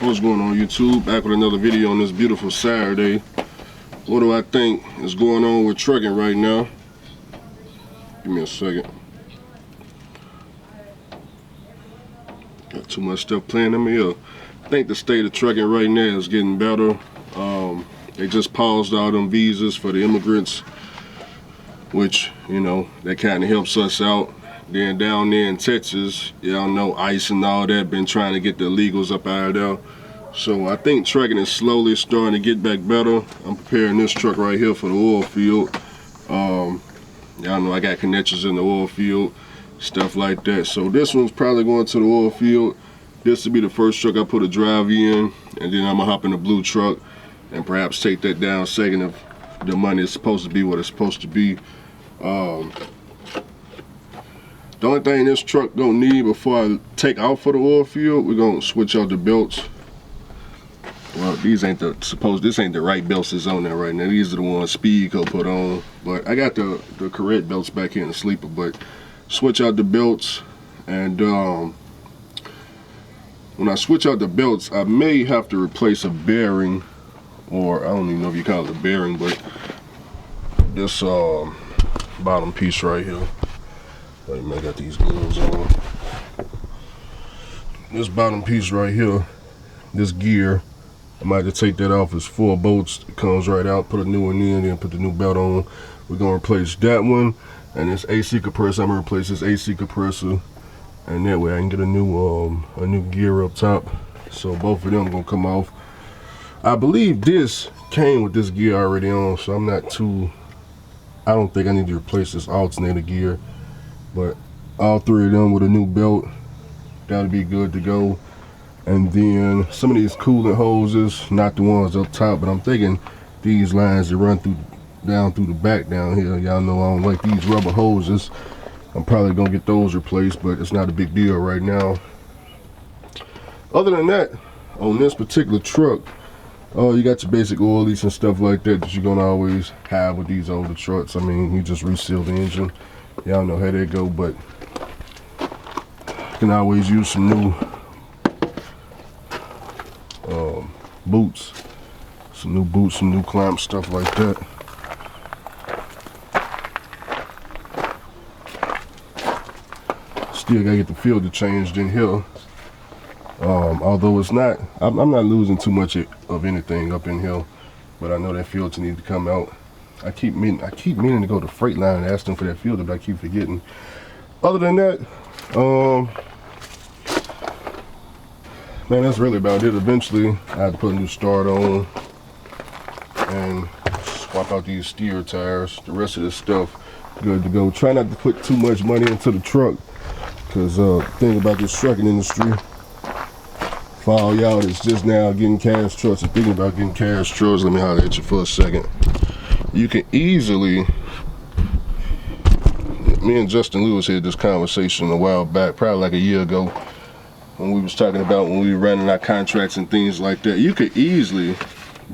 What's going on, YouTube? Back with another video on this beautiful Saturday. What do I think is going on with trucking right now? Give me a second. Got too much stuff playing in me up. I think the state of trucking right now is getting better. They just paused all them visas for the immigrants, which, you know, that kind of helps us out. Then down there in Texas, y'all know ICE and all that been trying to get the illegals up out of there. So I think trucking is slowly starting to get back better. I'm preparing this truck right here for the oil field. Y'all know I got connections in the oil field, stuff like that. So this one's probably going to the oil field. This will be the first truck I put a drive in, and then I'm gonna hop in the blue truck and perhaps take that down second if the money is supposed to be what it's supposed to be. The only thing this truck gonna need before I take out for the oil field, we're gonna switch out the belts. Well, these ain't this ain't the right belts that's on there right now. These are the ones Speedco put on. But I got the correct belts back here in the sleeper. But switch out the belts, and when I switch out the belts, I may have to replace a bearing, or I don't even know if you call it a bearing, but this bottom piece right here. Wait a minute, I got these gloves on. This bottom piece right here, this gear, I might have to take that off. It's 4 bolts. It comes right out, put a new one in, then put the new belt on. We're gonna replace that one, and this AC compressor, I'm gonna replace this AC compressor, and that way I can get a new gear up top. So both of them gonna come off. I believe this came with this gear already on, so I don't think I need to replace this alternator gear. But all 3 of them with a new belt, that'll be good to go. And then some of these coolant hoses, not the ones up top, but I'm thinking these lines that run down through the back down here. Y'all know I don't like these rubber hoses. I'm probably gonna get those replaced, but it's not a big deal right now. Other than that, on this particular truck, you got your basic oil leaks and stuff like that you're gonna always have with these older trucks. I mean, you just reseal the engine. Y'all know how they go, but you can always use some new boots, some new clamps, stuff like that. Still gotta get the filter changed in here. Although it's not, I'm not losing too much of anything up in here, but I know that filter needs to come out. I keep meaning to go to Freightliner and ask them for that filter, but I keep forgetting. Other than that, man, that's really about it. Eventually, I have to put a new start on and swap out these steer tires. The rest of this stuff, good to go. Try not to put too much money into the truck, because the thing about this trucking industry, for all y'all that's just now getting cash trucks and thinking about getting cash trucks, let me holler at you for a second. You can easily, me and Justin Lewis had this conversation a while back, probably like a year ago, when we was talking about when we were running our contracts and things like that. You could easily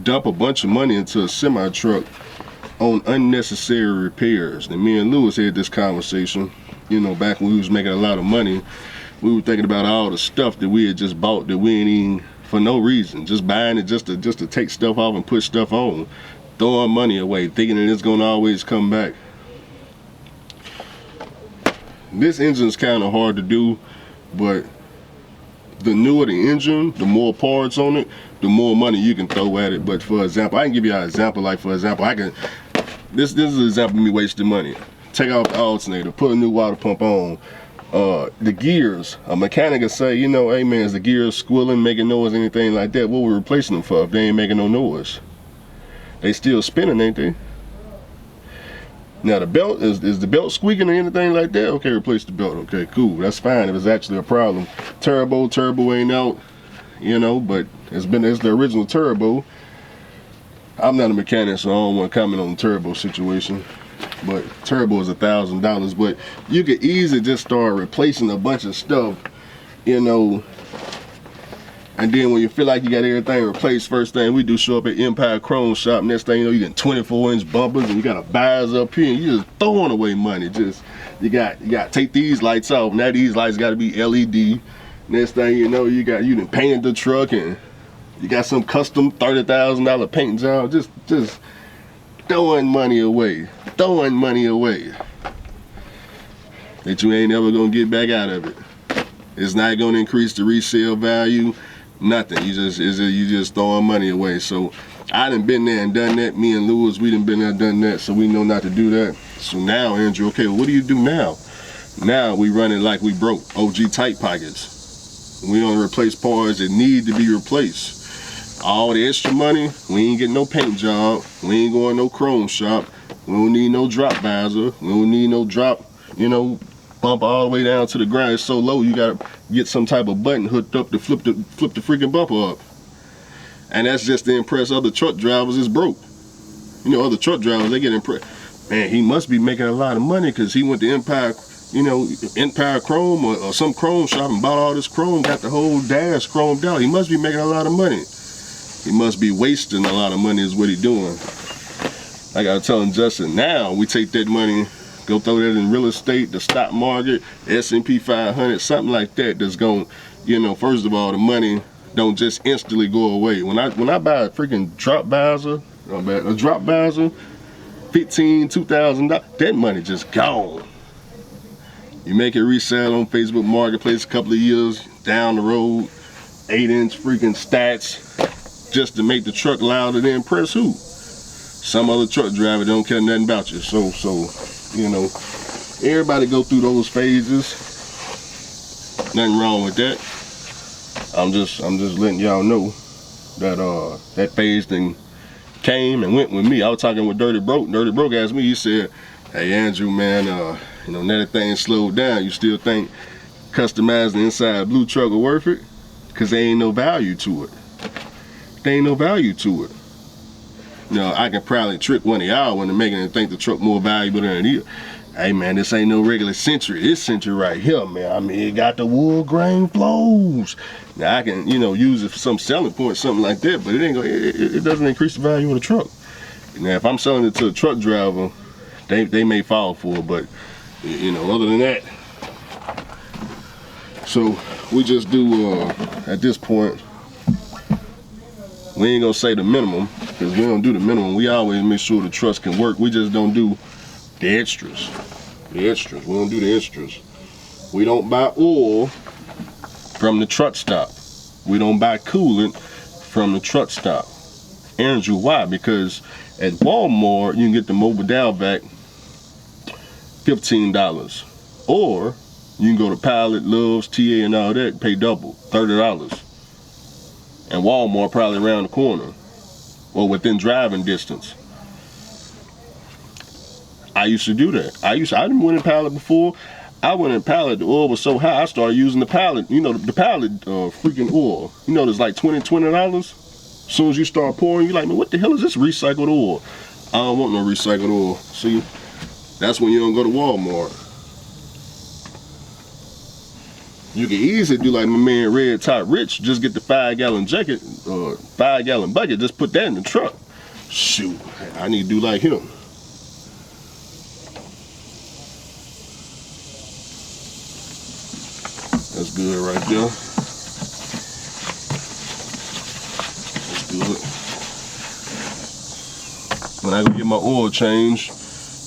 dump a bunch of money into a semi truck on unnecessary repairs. And me and Lewis had this conversation, you know, back when we was making a lot of money. We were thinking about all the stuff that we had just bought that we ain't even, for no reason, just buying it just to take stuff off and put stuff on, throwing money away, thinking that it's gonna always come back. This engine's kind of hard to do, but the newer the engine, the more parts on it, the more money you can throw at it. But for example, I can give you an example. Like for example, this is an example of me wasting money. Take off the alternator, put a new water pump on. The gears, a mechanic will say, you know, hey man, is the gears squealing, making noise, anything like that? What we're replacing them for if they ain't making no noise? They still spinning, ain't they? Now the belt, is the belt squeaking or anything like that? Okay, replace the belt. Okay, cool, that's fine if it's actually a problem. Turbo ain't out, you know, but it's the original turbo. I'm not a mechanic, so I don't want to comment on the turbo situation. But turbo is $1,000. But you could easily just start replacing a bunch of stuff, you know. And then when you feel like you got everything replaced, first thing we do, show up at Empire Chrome Shop. Next thing you know, you get 24-inch bumpers and you got a bias up here, and you're just throwing away money. You got to take these lights off. Now these lights got to be LED. Next thing you know, you done painted the truck, and You got some custom $30,000 paint job, just throwing money away, that you ain't ever gonna get back out of it. It's not gonna increase the resale value, nothing. You just throwing money away. So I done been there and done that. Me and Lewis, we done been there and done that, so we know not to do that. So now, Andrew, okay, well, what do you do now? Now we running like we broke, OG tight pockets. We only replace parts that need to be replaced. All the extra money, we ain't getting no paint job. We ain't going no chrome shop. We don't need no drop visor. We don't need no drop, bump all the way down to the ground. It's so low, you gotta get some type of button hooked up to flip the freaking bumper up. And that's just to impress other truck drivers. It's broke. Other truck drivers, they get impressed. Man, he must be making a lot of money because he went to Empire, Empire Chrome or some chrome shop and bought all this chrome, got the whole dash chromed out. He must be making a lot of money. He must be wasting a lot of money is what he's doing. I gotta tell him, Justin, now we take that money, go throw that in real estate, the stock market, S&P 500, something like that that's going, first of all, the money don't just instantly go away. When I buy a freaking drop visor, $15,000, $2,000, that money just gone. You make it resell on Facebook Marketplace a couple of years down the road, 8-inch freaking stats, just to make the truck louder to impress who? Some other truck driver don't care nothing about you. So everybody go through those phases. Nothing wrong with that. I'm just letting y'all know that that phase thing came and went with me. I was talking with Dirty Broke. Dirty Broke asked me, he said, hey Andrew, man, now that thing slowed down, you still think customizing the inside blue truck are worth it? Cause there ain't no value to it. There ain't no value to it. I can probably trick one of y'all into making it think the truck more valuable than it is. Hey man, this ain't no regular Century. This Century right here, man, I mean, it got the wood grain flows. Now I can, use it for some selling point, something like that, but it doesn't increase the value of the truck. Now if I'm selling it to a truck driver, they may fall for it, but other than that, so we just do at this point, we ain't gonna say the minimum, because we don't do the minimum. We always make sure the trucks can work. We just don't do the extras. We don't do the extras. We don't buy oil from the truck stop. We don't buy coolant from the truck stop. Andrew, why? Because at Walmart, you can get the mobile dial vac $15. Or you can go to Pilot, Love's, TA, and all that, pay double, $30. And Walmart probably around the corner or within driving distance. I used to do that. I didn't went in Pilot before. I went in Pilot, the oil was so high, I started using the Pilot, the Pilot freaking oil. There's like $20. As soon as you start pouring, you're like, man, what the hell is this recycled oil? I don't want no recycled oil. See, that's when you don't go to Walmart. You can easily do like my man Red Top Rich, just get the 5-gallon bucket, just put that in the truck. Shoot, I need to do like him. That's good right there. That's good. When I go get my oil changed,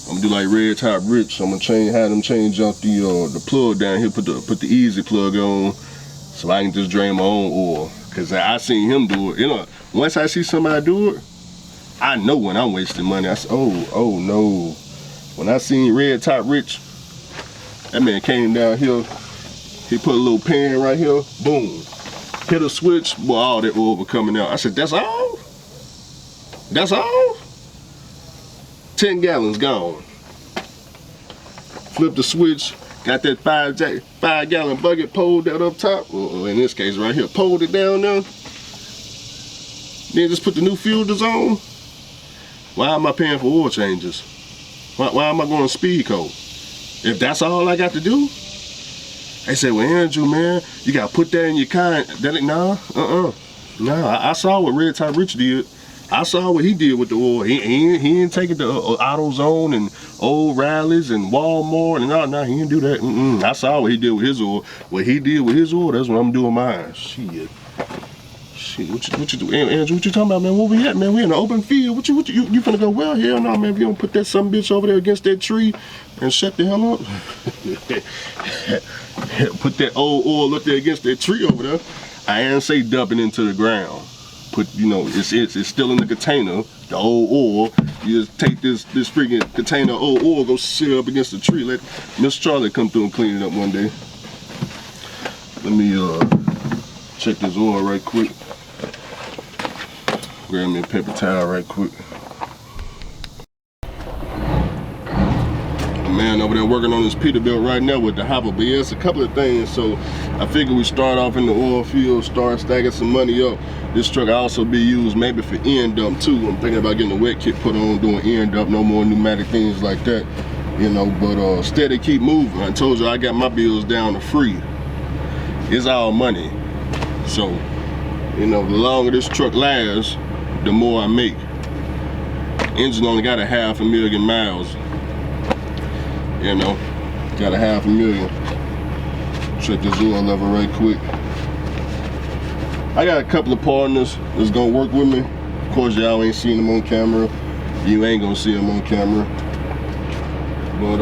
I'm gonna do like Red Top Rich. I'm gonna have them change out the plug down here, put the easy plug on, so I can just drain my own oil. Cause I seen him do it. Once I see somebody do it, I know when I'm wasting money. I say, oh no. When I seen Red Top Rich, that man came down here. He put a little pan right here, boom, hit a switch, boy, all that oil was coming out. I said, that's all? That's all? 10 gallons gone. Flip the switch, got that 5-gallon bucket, pulled that up top, or in this case right here, pulled it down there. Then just put the new filters on. Why am I paying for oil changes? Why am I going speed code? If that's all I got to do? They say, well, Andrew, man, you got to put that in your car. Nah, I saw what Red Top Rich did. I saw what he did with the oil. He didn't take it to AutoZone and Old Riley's and Walmart and all. Nah, he didn't do that. I saw what he did with his oil. What he did with his oil, that's what I'm doing mine. Shit. Shit, what you do? Andrew, what you talking about, man? Where we at, man? We in the open field. What you finna go? Well, hell no, man. If you don't put that some bitch over there against that tree and shut the hell up. Put that old oil up there against that tree over there. I ain't say dump it into the ground. Put, you know, it's still in the container, the old oil. You just take this freaking container of old oil, go sit it up against the tree. Let Miss Charlie come through and clean it up one day. Let me check this oil right quick. Grab me a paper towel right quick. Man over there working on this Peterbilt right now with the hopper, but yeah, it's a couple of things. So I figure we start off in the oil field, start stacking some money up. This truck will also be used maybe for end dump too. I'm thinking about getting a wet kit put on, doing end dump, no more pneumatic things like that, you know. But steady keep moving. I told you I got my bills down to free. It's all money. So, you know, the longer this truck lasts, the more I make. Engine only got a 500,000 miles. You know, got a 500,000. Check this oil level right quick. I got a couple of partners that's gonna work with me. Of course, y'all ain't seen them on camera. You ain't gonna see them on camera. But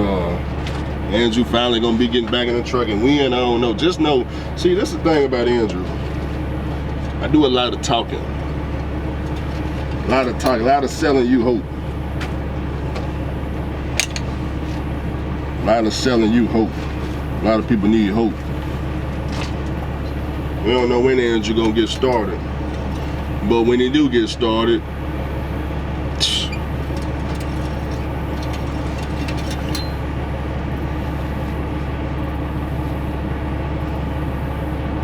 Andrew finally gonna be getting back in the truck, and when, I don't know. Just know, see, that's the thing about Andrew. I do a lot of talking. A lot of selling you hope. A lot of selling you hope. A lot of people need hope. We don't know when Andrew gonna get started. But when he do get started,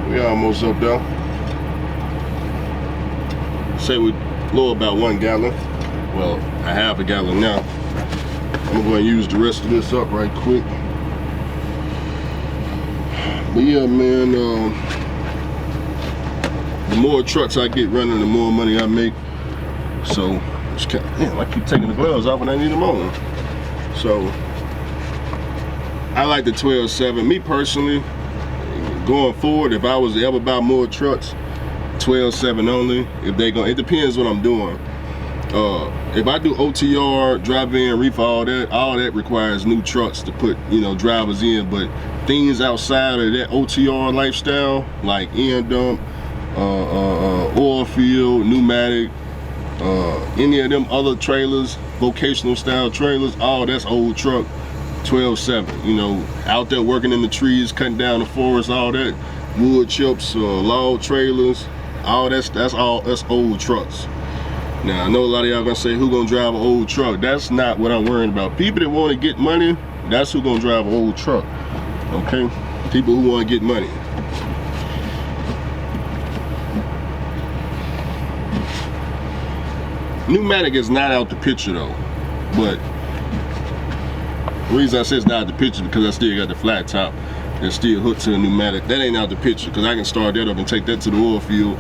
we almost up there. Say we low about 1 gallon. Well, a half a gallon now. I'm going to use the rest of this up right quick. But yeah, man, the more trucks I get running, the more money I make. So, damn, I keep taking the gloves off when I need them on. So, I like the 12.7. Me personally, going forward, if I was to ever buy more trucks, 12.7 only. If they it depends what I'm doing. If I do OTR, drive-in, reefer, all that requires new trucks to put, you know, drivers in. But things outside of that OTR lifestyle, like end dump, oil field, pneumatic, any of them other trailers, vocational style trailers, all that's old truck, 12.7. You know, out there working in the trees, cutting down the forest, all that, wood chips, log trailers, all that's old trucks. Now, I know a lot of y'all gonna say, who gonna drive an old truck? That's not what I'm worrying about. People that wanna get money, that's who gonna drive an old truck, okay? People who wanna get money. Pneumatic is not out the picture though, but the reason I say it's not out the picture is because I still got the flat top and still hooked to the pneumatic. That ain't out the picture, because I can start that up and take that to the oil field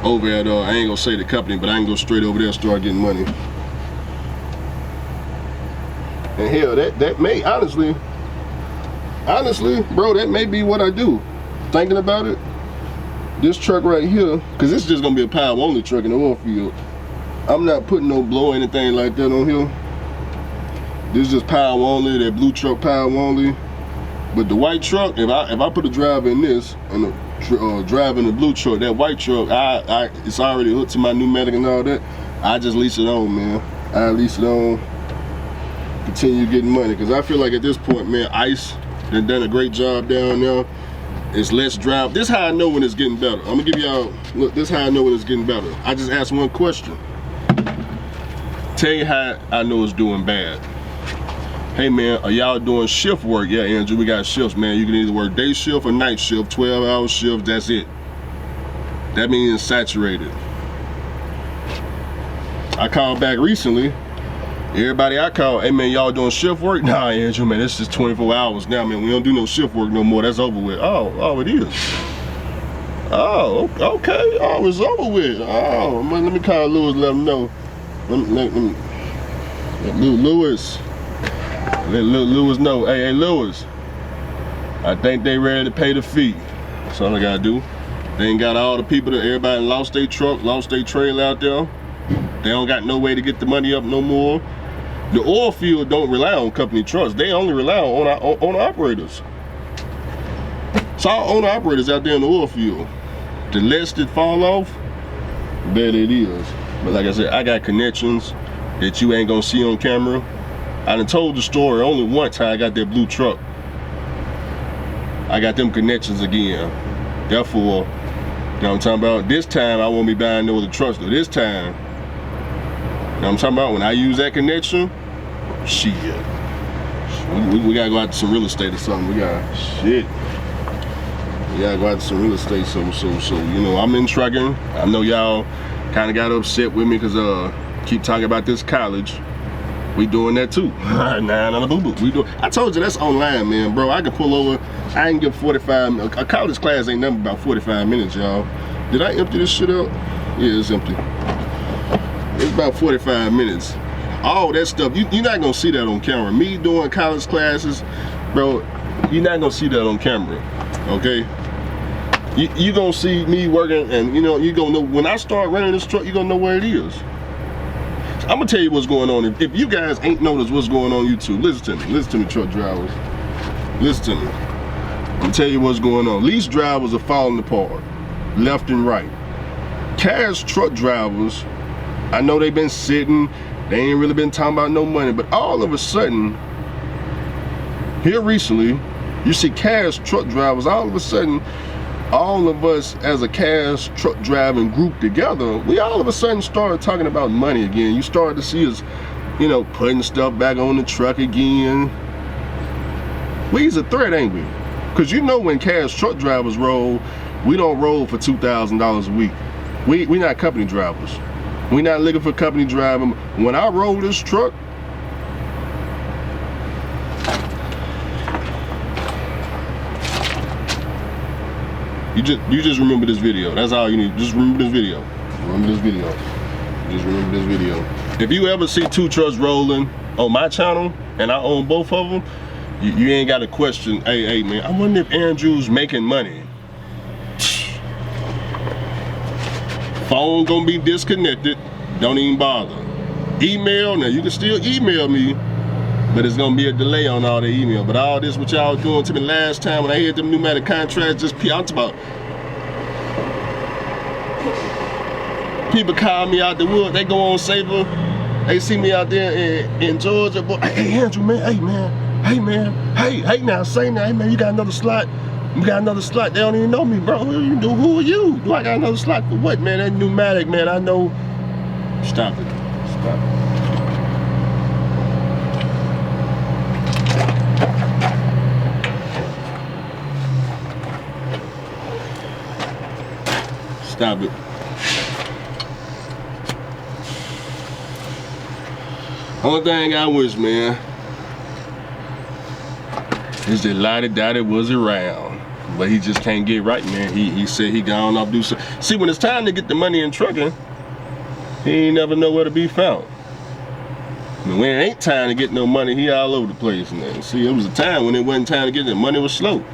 over at, I ain't gonna say the company, but I can go straight over there and start getting money. And hell, that may, honestly, bro, that may be what I do. Thinking about it, this truck right here, because this is just gonna be a power only truck in the oil field. I'm not putting no blow or anything like that on here. This is just power only, that blue truck power only. But the white truck, if I put a driver in this and a driver in the blue truck, that white truck, it's already hooked to my pneumatic and all that. I just lease it on, man. I lease it on, continue getting money. Because I feel like at this point, man, ICE done a great job down there. It's less drive. This is how I know when it's getting better. I'm gonna give y'all, look, this is how I know when it's getting better. I just asked one question. Tell you how I know it's doing bad. Hey man, are y'all doing shift work? Yeah, Andrew, we got shifts, man. You can either work day shift or night shift, 12-hour shift, that's it. That means it's saturated. I called back recently. Everybody I called, hey man, y'all doing shift work? Nah, Andrew, man, it's just 24 hours now, man. We don't do no shift work no more. That's over with. Oh, it is. Oh, okay. Oh, it's over with. Oh, man, let me call Lewis, let him know. Lewis. Let Lewis know. Hey, Lewis. I think they ready to pay the fee. That's all I gotta do. They ain't got all the people that everybody lost their truck, lost their trailer out there. They don't got no way to get the money up no more. The oil field don't rely on company trucks. They only rely on owner operators. It's all owner operators out there in the oil field. The less that fall off, the better it is. But like I said, I got connections that you ain't gonna see on camera. I done told the story only one time I got that blue truck. I got them connections again. Therefore, you know what I'm talking about? This time I won't be buying no other trucks. Though this time, you know what I'm talking about? When I use that connection, shit. We gotta go out to some real estate or something. We gotta go out to some real estate. So you know, I'm in trucking. I know y'all kind of got upset with me because keep talking about this college. We doing that too. Nah, boo-boo. We do. I told you that's online, man, bro. I can pull over. I can give 45. A college class ain't nothing about 45 minutes, y'all. Did I empty this shit out? Yeah, it's empty. It's about 45 minutes. All that stuff, you're not gonna see that on camera. Me doing college classes, bro, you're not gonna see that on camera, okay? You gonna see me working, and you know, you gonna know, when I start running this truck, you gonna know where it is. I'm gonna tell you what's going on. If you guys ain't noticed what's going on YouTube, listen to me, truck drivers. Listen to me. I'm gonna tell you what's going on. Lease drivers are falling apart, left and right. Cash truck drivers, I know they've been sitting, they ain't really been talking about no money, but all of a sudden, here recently, you see cash truck drivers, all of a sudden, all of us as a cash truck driving group together, we all of a sudden started talking about money again. You started to see us, you know, putting stuff back on the truck again. We's a threat, ain't we? Because you know when cash truck drivers roll, we don't roll for $2,000 a week. We not company drivers. We not looking for company driving. When I roll this truck, you just remember this video. That's all you need. Just remember this video. Remember this video. Just remember this video. If you ever see two trucks rolling on my channel and I own both of them, you ain't got to question, hey man, I wonder if Andrew's making money. Phone gonna be disconnected. Don't even bother. Email, now you can still email me, but it's gonna be a delay on all the email. But all this what y'all doing to me last time when I had them pneumatic contracts, just I'm talking about. People call me out the wood, they go on Saver, they see me out there in Georgia, boy, hey Andrew, man, hey now, say now, hey man, you got another slot. You got another slot, they don't even know me, bro. Who are you? Do I got another slot for what, man? That pneumatic, man, I know. Stop it. Stop it. Stop it. Only thing I wish, man, is that Lottie Dottie was around. But he just can't get right, man. He said he gone off do so. See, when it's time to get the money in trucking, he ain't never know where to be found. And when it ain't time to get no money, he all over the place. Man. See, it was a time when it wasn't time to get it. Money was slow.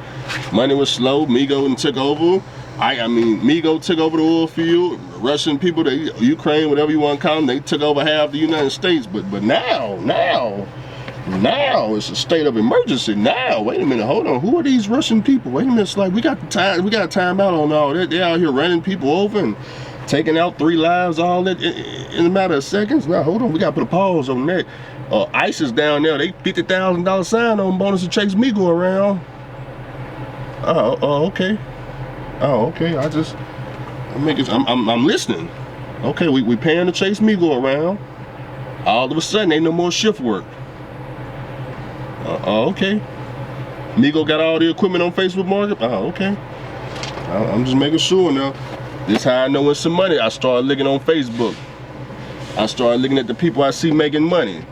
Money was slow. Migo and took over. I mean, Migo took over the oil field. Russian people, the Ukraine, whatever you want to call them, they took over half the United States. But now it's a state of emergency. Now, wait a minute, hold on. Who are these Russian people? Wait a minute, it's like we got time out on all that. They're out here running people over and taking out 3 lives, all that in a matter of seconds. Now, hold on, we gotta put a pause on that. ISIS down there, they $50,000 sign-on bonus to chase Migo around. Okay. Oh, okay. I'm listening. Okay, we paying to chase Migo around. All of a sudden, ain't no more shift work. Okay. Migo got all the equipment on Facebook Market. Okay. I'm just making sure now. This how I know when some money. I started looking on Facebook. I started looking at the people I see making money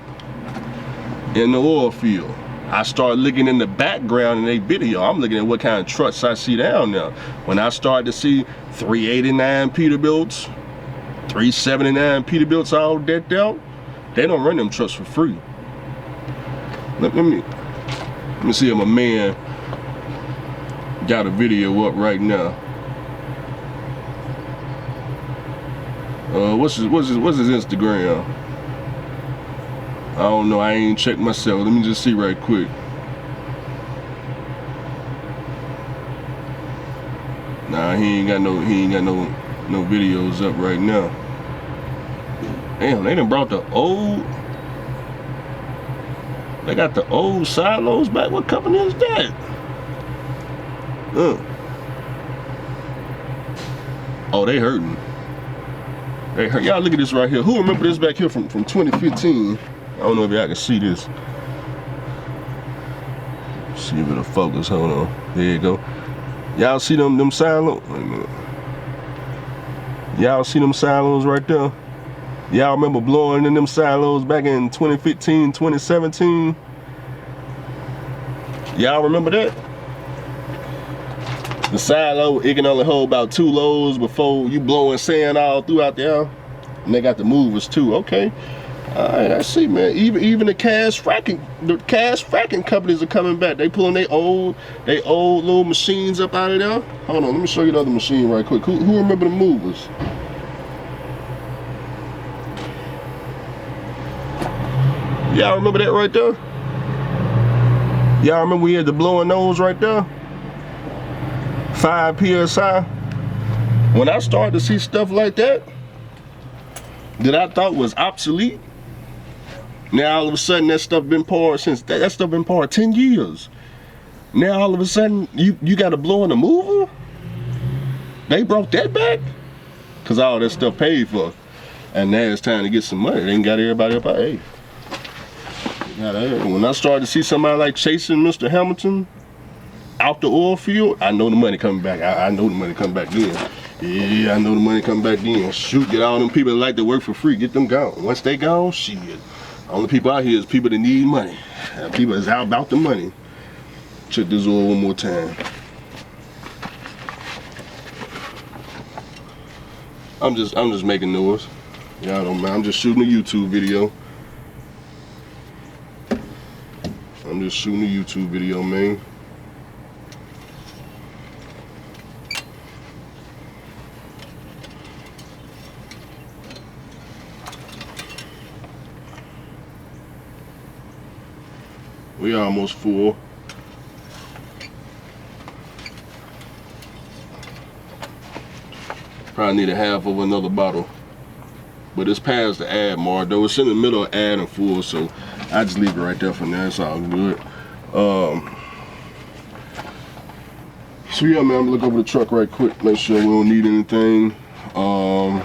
in the oil field. I started looking in the background in their video. I'm looking at what kind of trucks I see down there. When I started to see 389 Peterbilts, 379 Peterbilts all decked out, they don't run them trucks for free. Let me see if my man got a video up right now. What's his Instagram? I don't know. I ain't checked myself. Let me just see right quick. Nah, he ain't got no videos up right now. Damn, they done brought the old. They got the old silos back. What company is that? Oh, they hurting. They hurt. Y'all look at this right here. Who remember this back here from 2015? I don't know if y'all can see this. See if it'll focus. Hold on. There you go. Y'all see them silos? Wait a minute. Y'all see them silos right there? Y'all remember blowing in them silos back in 2015, 2017? Y'all remember that? The silo, it can only hold about 2 loads before you blowing sand all throughout there. And they got the movers too. Okay. Alright, I see, man. Even the cash fracking companies are coming back. They pulling their old little machines up out of there. Hold on, let me show you the other machine right quick. Who remember the movers? Y'all remember that right there? Y'all remember we had the blowing nose right there? 5 PSI. When I started to see stuff like that I thought was obsolete, now all of a sudden that stuff been poured since that stuff been poured 10 years. Now all of a sudden you got to blow in a mover? They brought that back? Cause all that stuff paid for. And now it's time to get some money. They ain't got everybody up. Hey. When I started to see somebody like chasing Mr. Hamilton out the oil field, I know the money coming back. I know the money coming back then. Yeah, I know the money coming back then. Shoot, get all them people that like to work for free, get them gone. Once they gone, shit. Only people out here is people that need money. People that's out about the money. Check this oil one more time. I'm just making noise. Y'all don't mind. I'm just shooting a YouTube video. I'm just shooting a YouTube video, man. We almost full. Probably need a half of another bottle. But it's past the ad mark, though. It's in the middle of ad and full, so I just leave it right there for now. It's all good. So yeah, man, I'm gonna look over the truck right quick, make sure we don't need anything. Oh,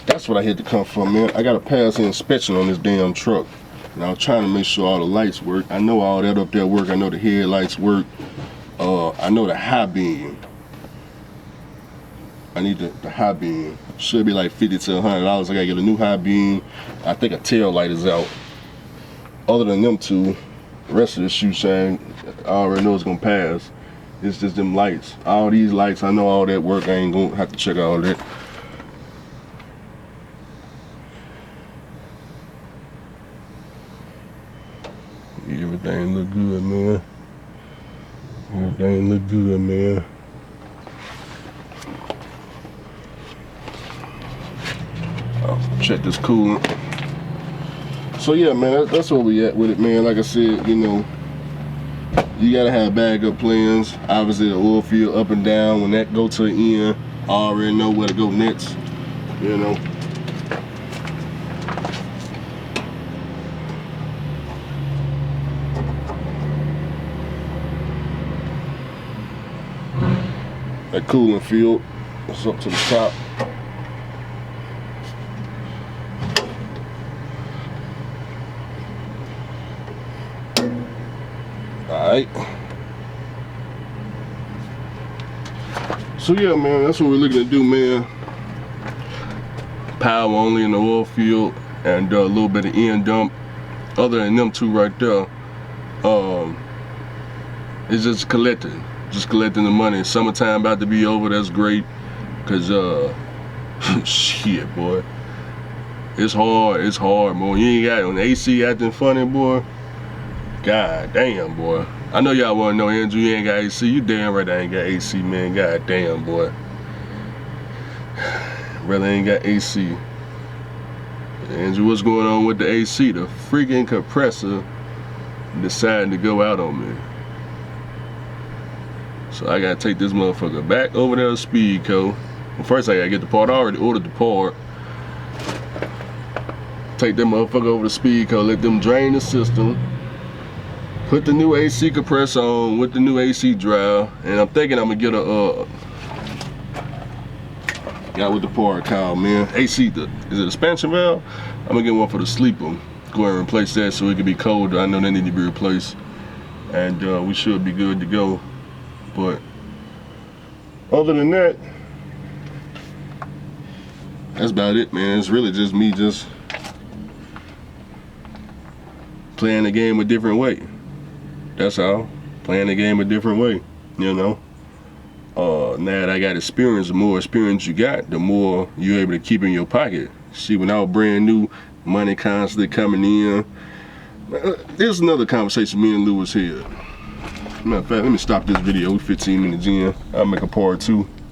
that's what I had to come from, man. I gotta pass the inspection on this damn truck. And I was trying to make sure all the lights work. I know all that up there work. I know the headlights work. I know the high beam. I need the high beam. Should be like $50 to $100. I gotta get a new high beam. I think a tail light is out. Other than them two, the rest of the shoe shine, I already know it's gonna pass. It's just them lights. All these lights, I know all that work. I ain't gonna have to check all that. Everything look good, man. Everything look good, man. I'll check this coolant. So yeah, man, that's where we at with it, man. Like I said, you know, you gotta have backup plans. Obviously, the oil field up and down. When that go to the end, I already know where to go next. You know. That coolant field, it's up to the top. Alright. So yeah, man, that's what we're looking to do, man. Power only in the oil field and a little bit of end dump. Other than them two right there, it's just collecting the money. Summertime about to be over, that's great. Cause shit, boy. It's hard, boy. You ain't got on the AC acting funny, boy. God damn, boy. I know y'all wanna know, Andrew, you ain't got AC. You damn right I ain't got AC, man. God damn, boy. Brother ain't got AC. Andrew, what's going on with the AC? The freaking compressor decided to go out on me. So I gotta take this motherfucker back over there to Speedco. Well, first I gotta get the part. I already ordered the part. Take that motherfucker over to Speedco, let them drain the system. Put the new AC compressor on with the new AC drive. And I'm thinking I'm gonna get a got with the part called, man. AC, is it expansion valve? I'm gonna get one for the sleeper. Go ahead and replace that so it can be colder. I know they need to be replaced. And we should be good to go. But other than that, that's about it, man. It's really just me just playing the game a different way. That's all. Playing the game a different way, you know. Now that I got experience, the more experience you got, the more you're able to keep in your pocket. See, when I was brand new, money constantly coming in. There's another conversation me and Lewis had. Matter of fact, let me stop this video. We're 15 minutes in. I'll make a part 2.